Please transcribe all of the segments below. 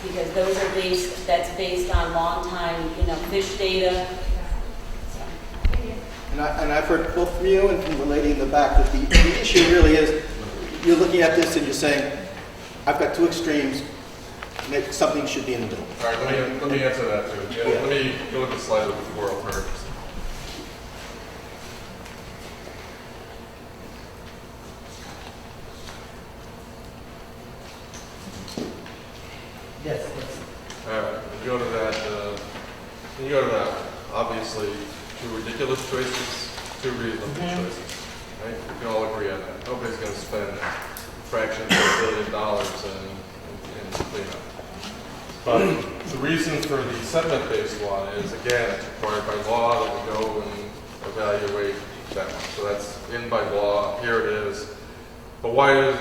because those are that's based on long time, fish data. And I've heard both from you and from the lady in the back that the issue really is, you're looking at this and you're saying, I've got two extremes, something should be in the middle. All right, let me answer that too. Yeah. Let me go to the slide with the four alternatives. Yes. All right, you go to that. Obviously, two ridiculous choices, two reasonable choices. Right? We can all agree on that. Nobody's going to spend fractions of $1 billion in cleanup. But the reason for the sediment-based one is, again, it's required by law that we go and evaluate that one. So that's in by law. Here it is. But why is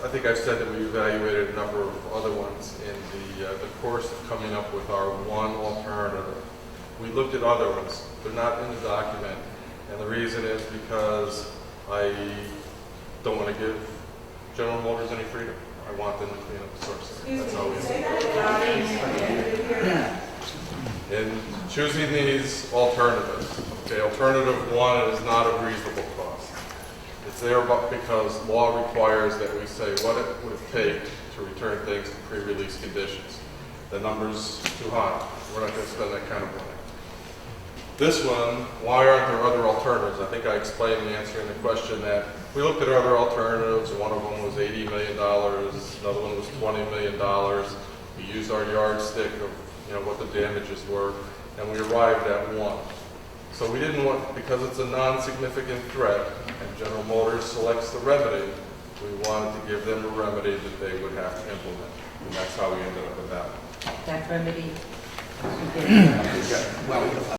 I think I've said that we evaluated a number of other ones in the course of coming up with our one alternative. We looked at other ones. They're not in the document. And the reason is because I don't want to give General Motors any freedom. I want them to clean up the source. That's how we in choosing these alternatives. Okay, alternative one is not a reasonable cost. It's there because law requires that we say what it would take to return things to pre-release conditions. The number's too high. We're not going to spend that kind of money. This one, why aren't there other alternatives? I think I explained in answering the question that we looked at other alternatives. One of them was $80 million. Another one was $20 million. We used our yardstick of what the damages were, and we arrived at one. So we didn't want, because it's a non-significant threat, and General Motors selects the remedy, we wanted to give them a remedy that they would have to implement. And that's how we ended up with that one. That remedy. Well,